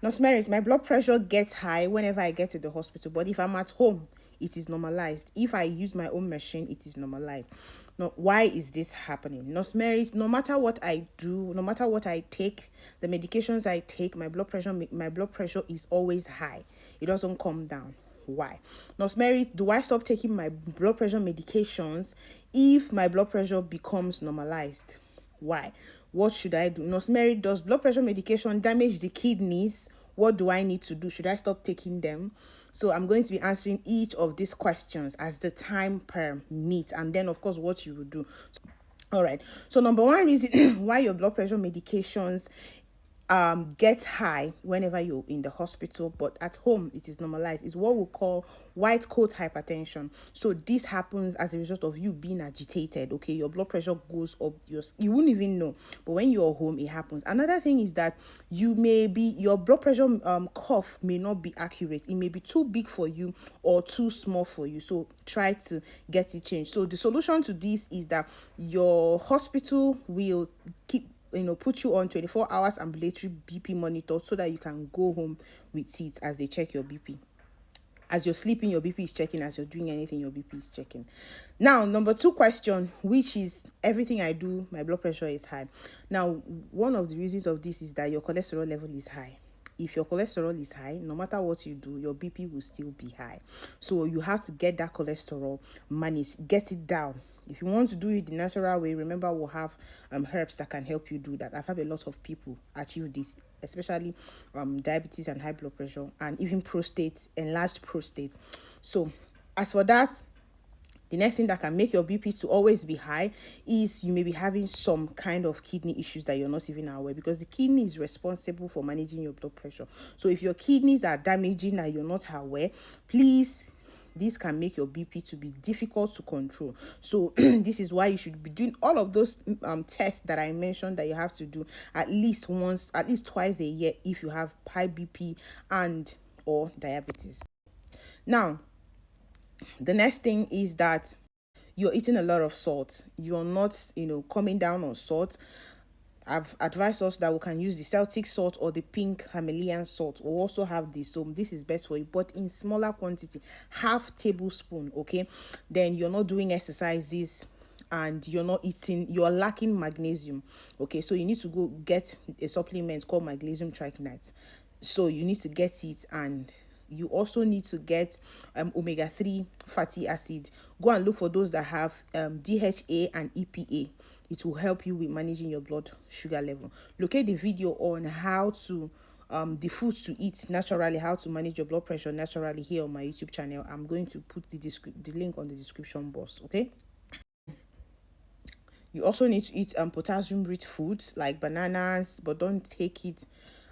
Nurse Merit, my blood pressure gets high whenever I get to the hospital, but if I'm at home, it is normalized. If I use my own machine, it is normalized. No, why is this happening? Nurse Merit, no matter what I do, no matter what I take, the medications I take, my blood pressure is always high. It doesn't come down. Why? Nurse Mary, do I stop taking my blood pressure medications if my blood pressure becomes normalized? Why? What should I do? Nurse Mary, does blood pressure medication damage the kidneys? What do I need to do? Should I stop taking them? So I'm going to be answering each of these questions as the time permits, and then of course what you will do. All right. So number one reason why your blood pressure medications gets high whenever you're in the hospital, but at home it is normalized, is what we call white coat hypertension. So this happens as a result of you being agitated. Okay, your blood pressure goes up, you wouldn't even know, but when you're home it happens. Another thing is that your blood pressure cuff may not be accurate. It may be too big for you or too small for you, so try to get it changed. So the solution to this is that your hospital will put you on 24 hours ambulatory BP monitor so that you can go home with it as they check your BP. As you're sleeping, your BP is checking. As you're doing anything, your BP is checking. Now, number two question, which is everything I do, my blood pressure is high. Now, one of the reasons of this is that your cholesterol level is high. If your cholesterol is high, no matter what you do, your BP will still be high. So you have to get that cholesterol managed, get it down. If you want to do it the natural way, remember we'll have herbs that can help you do that. I've had a lot of people achieve this, especially diabetes and high blood pressure, and even enlarged prostate. So as for that, the next thing that can make your BP to always be high is you may be having some kind of kidney issues that you're not even aware, because the kidney is responsible for managing your blood pressure. So if your kidneys are damaging and you're not aware, please, this can make your BP to be difficult to control. So this is why you should be doing all of those tests that I mentioned that you have to do at least twice a year if you have high BP and or diabetes. Now, the next thing is that you're eating a lot of salt. You're not, coming down on salt. I've advised us that we can use the Celtic salt or the pink Himalayan salt. We also have this, so this is best for you, but in smaller quantity, half tablespoon. Okay, then you're not doing exercises and you're lacking magnesium. Okay, so you need to go get a supplement called magnesium tritonate. So you need to get it, and you also need to get omega-3 fatty acid. Go and look for those that have DHA and EPA. It will help you with managing your blood sugar level. Locate the video on how to the foods to eat naturally, how to manage your blood pressure naturally here on my YouTube channel. I'm going to put the link on the description box. Okay. You also need to eat potassium rich foods like bananas, but don't take it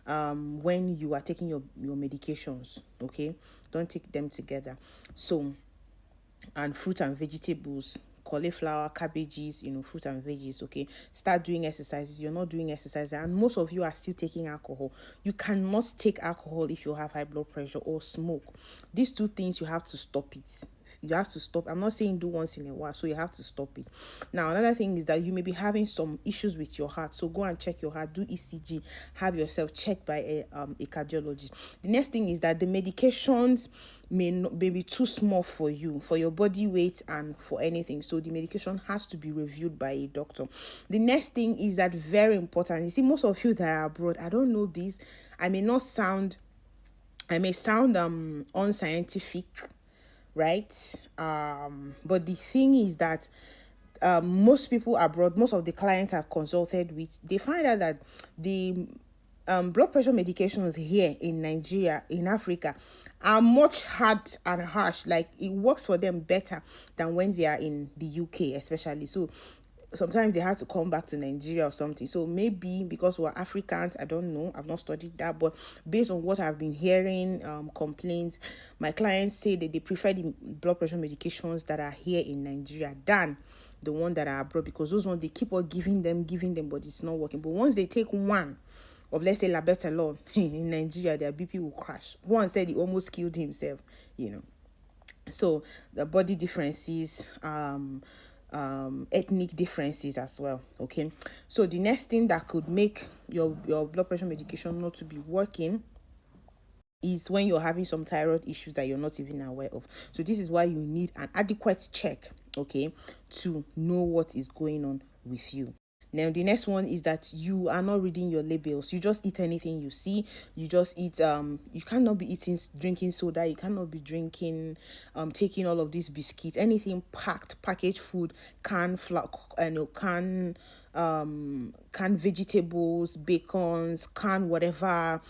when you are taking your medications. Okay, don't take them together. So, and fruit and vegetables, cauliflower, cabbages, fruit and veggies. Okay, start doing exercises. You're not doing exercise, and most of you are still taking alcohol. You cannot take alcohol if you have high blood pressure or smoke. These two things, you have to stop it. You have to stop. I'm not saying do once in a while, so you have to stop it. Now, another thing is that you may be having some issues with your heart, so go and check your heart, do ECG, have yourself checked by a cardiologist. The next thing is that the medications may be too small for you, for your body weight and for anything, so the medication has to be reviewed by a doctor. The next thing is that very important. You see, most of you that are abroad, I don't know this, I may sound unscientific, right? But the thing is that most people abroad, most of the clients I've consulted with, they find out that the blood pressure medications here in Nigeria, in Africa, are much hard and harsh. Like, it works for them better than when they are in the UK, especially. So sometimes they have to come back to Nigeria or something. So maybe because we're Africans, I don't know, I've not studied that, but based on what I've been hearing, complaints, my clients say that they prefer the blood pressure medications that are here in Nigeria than the one that are abroad, because those ones, they keep on giving them, but it's not working. But once they take one of, let's say, labetalol in Nigeria, their BP will crash. One said he almost killed himself, So the body differences, ethnic differences as well. Okay, so the next thing that could make your blood pressure medication not to be working is when you're having some thyroid issues that you're not even aware of. So this is why you need an adequate check, okay, to know what is going on with you. Now the next one is that you are not reading your labels. You just eat anything you see. You just eat you cannot be drinking soda. You cannot be drinking taking all of these biscuits, anything packaged food, canned flour, canned vegetables, bacons, canned whatever,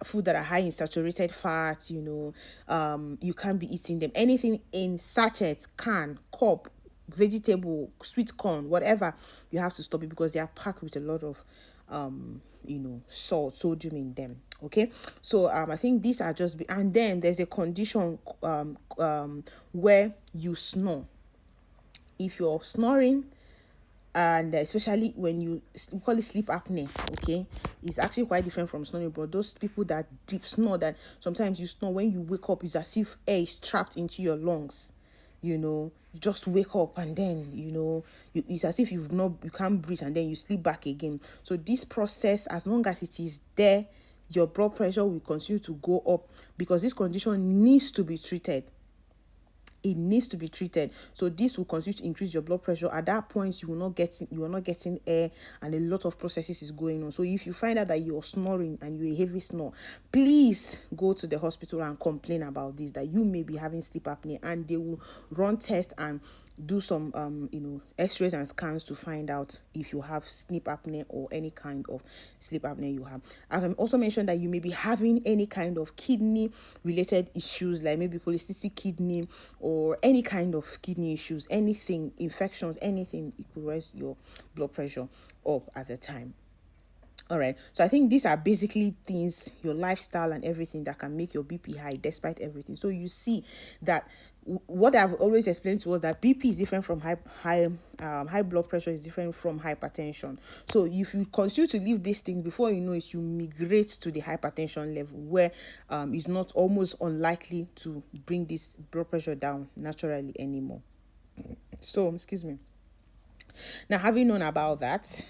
food that are high in saturated fat. You can't be eating them. Anything in sachets, can, cup, vegetable, sweet corn, whatever, you have to stop it, because they are packed with a lot of sodium in them. Okay, so I think these are just and then there's a condition where you snore. If you're snoring, and especially when we call it sleep apnea, okay, it's actually quite different from snoring. But those people that deep snore, that sometimes you snore when you wake up, it's as if air is trapped into your lungs. You just wake up and then it's as if you can't breathe, and then you sleep back again. So this process, as long as it is there, your blood pressure will continue to go up, because this condition needs to be treated. It needs to be treated. So this will continue to increase your blood pressure. At that point, you are not getting air, and a lot of processes is going on. So if you find out that you're snoring and you're a heavy snore, please go to the hospital and complain about this, that you may be having sleep apnea, and they will run tests and do some x-rays and scans to find out if you have sleep apnea or any kind of sleep apnea you have. I've also mentioned that you may be having any kind of kidney related issues, like maybe polycystic kidney or any kind of kidney issues, anything, infections, anything. It could raise your blood pressure up at the time. All right, so I think these are basically things, your lifestyle and everything, that can make your BP high despite everything. So you see that what I've always explained to us, that BP is different from high blood pressure is different from hypertension. So if you continue to leave these things, before you know it, you migrate to the hypertension level, where it's not almost unlikely to bring this blood pressure down naturally anymore. So excuse me. Now, having known about that,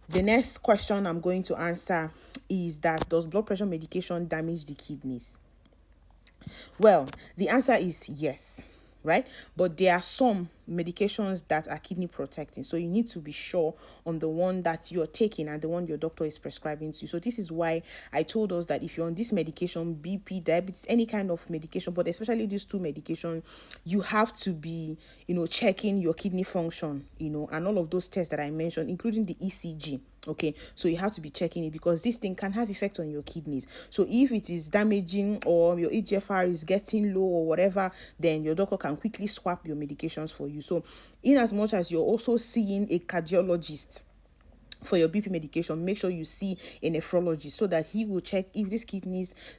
the next question I'm going to answer is that, does blood pressure medication damage the kidneys? Well, the answer is yes, right? But there are some medications that are kidney protecting, so you need to be sure on the one that you're taking and the one your doctor is prescribing to you. So this is why I told us that if you're on this medication, BP, diabetes, any kind of medication, but especially these two medications, you have to be checking your kidney function, and all of those tests that I mentioned, including the ECG. Okay, so you have to be checking it, because this thing can have effect on your kidneys. So if it is damaging, or your eGFR is getting low or whatever, then your doctor can quickly swap your medications for you. So in as much as you're also seeing a cardiologist for your BP medication, make sure you see a nephrologist, so that he will check if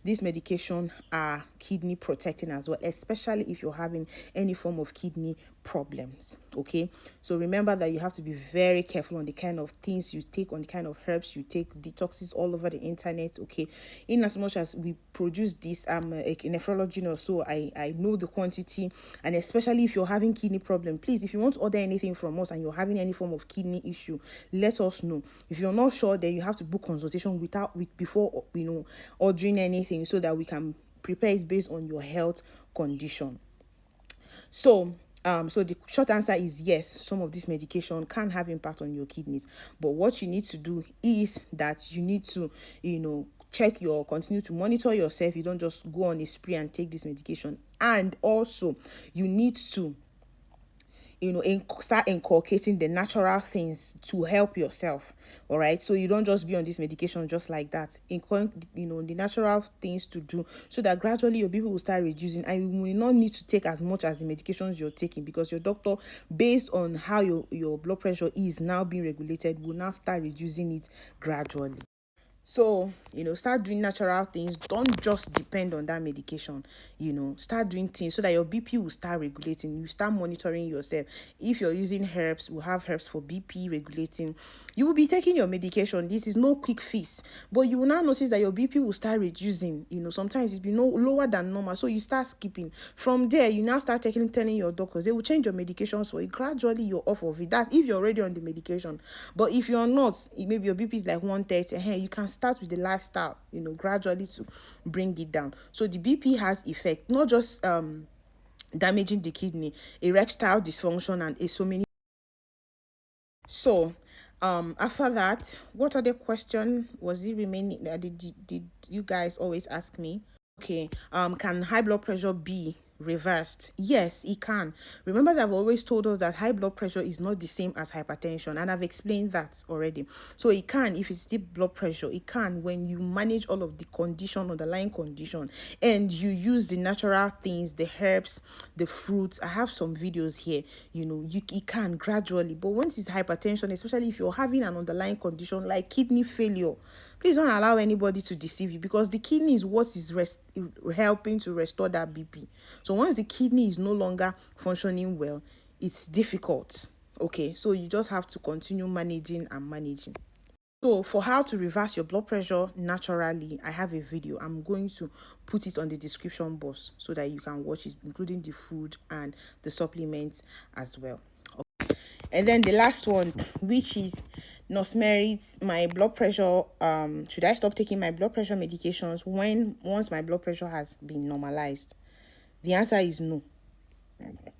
this medication are kidney protecting as well, especially if you're having any form of kidney problems. Okay, so remember that you have to be very careful on the kind of things you take, on the kind of herbs you take. Detoxes all over the internet. Okay, in as much as we produce this, I'm a nephrologist, so I know the quantity, and especially if you're having kidney problem, please, if you want to order anything from us and you're having any form of kidney issue, let us know. If you're not sure, then you have to book consultation before ordering anything, so that we can prepare it based on your health condition. So the short answer is yes, some of this medication can have impact on your kidneys, but what you need to do is that you need to continue to monitor yourself. You don't just go on a spree and take this medication, and also you need to start inculcating the natural things to help yourself. All right, so you don't just be on this medication just like that. The natural things to do, so that gradually your BP will start reducing, and you will not need to take as much as the medications you're taking, because your doctor, based on how your blood pressure is now being regulated, will now start reducing it gradually. So, start doing natural things. Don't just depend on that medication. Start doing things so that your BP will start regulating. You start monitoring yourself. If you're using herbs, we'll have herbs for BP regulating. You will be taking your medication. This is no quick fix, but you will now notice that your BP will start reducing. Sometimes it'll be lower than normal. So you start skipping. From there, you now start telling your doctors. They will change your medications for you. Gradually, you're off of it. That's if you're already on the medication. But if you're not, maybe your BP is like 130, you can start with the lifestyle, gradually to bring it down. So the BP has effect, not just damaging the kidney, erectile dysfunction, and so many. So after that, what other question was it remaining? Did you guys always ask me? Okay, can high blood pressure be reversed? Yes, it can. Remember that I've always told us that high blood pressure is not the same as hypertension, and I've explained that already. So it can, if it's deep blood pressure, it can when you manage all of the underlying condition, and you use the natural things, the herbs, the fruits. I have some videos here. It can gradually, but once it's hypertension, especially if you're having an underlying condition like kidney failure, please don't allow anybody to deceive you, because the kidney is what is helping to restore that BP. So once the kidney is no longer functioning well, it's difficult. Okay, so you just have to continue managing and managing. So for how to reverse your blood pressure naturally, I have a video. I'm going to put it on the description box so that you can watch it, including the food and the supplements as well. Okay. And then the last one, which is Nurse Merit, my blood pressure. Should I stop taking my blood pressure medications once my blood pressure has been normalized? The answer is no.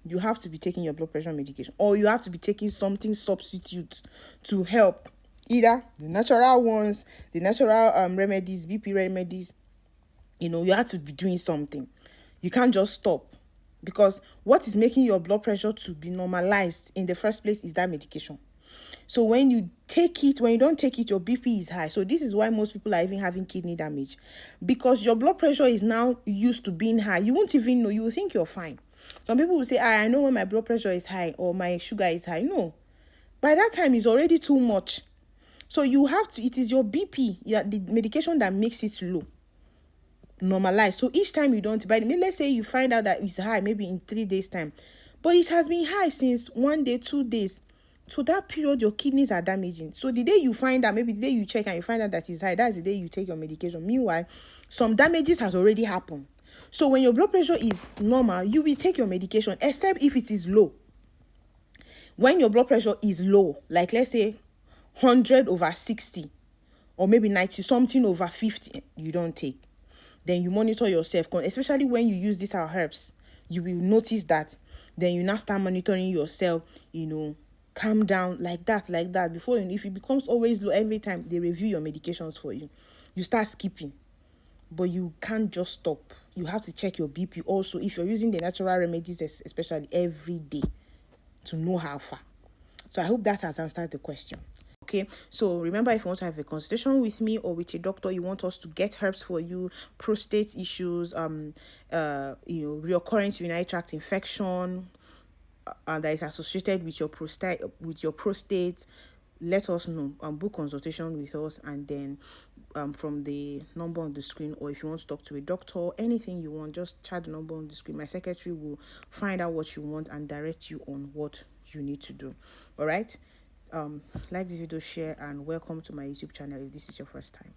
You have to be taking your blood pressure medication, or you have to be taking something substitute to help, either the natural ones, the natural remedies, BP remedies. You have to be doing something. You can't just stop, because what is making your blood pressure to be normalized in the first place is that medication. So when you don't take it, your BP is high. So this is why most people are even having kidney damage, because your blood pressure is now used to being high. You won't even know. You will think you're fine. Some people will say, I know when my blood pressure is high or my sugar is high. No, by that time it's already too much. So it is your BP, the medication that makes it low, normalize. So each time you don't, let's say you find out that it's high maybe in 3 days time, but it has been high since 1 day, 2 days. So that period, your kidneys are damaging. So the day you find out, maybe the day you check and you find out that it's high, that's the day you take your medication. Meanwhile, some damages has already happened. So when your blood pressure is normal, you will take your medication, except if it is low. When your blood pressure is low, like let's say 100/60, or maybe 90 something over 50, you don't take. Then you monitor yourself, especially when you use these herbs. You will notice that. Then you now start monitoring yourself, calm down, like that. Before, if it becomes always low every time they review your medications for you, you start skipping. But you can't just stop. You have to check your BP also, if you're using the natural remedies, especially every day, to know how far. So I hope that has answered the question. Okay, so remember, if you want to have a consultation with me or with a doctor, you want us to get herbs for you, prostate issues, recurrent urinary tract infection that is associated with your prostate, let us know. Book consultation with us, and then from the number on the screen, or if you want to talk to a doctor, anything you want, just chat the number on the screen. My secretary will find out what you want and direct you on what you need to do. All right. Like this video, share, and welcome to my YouTube channel if this is your first time.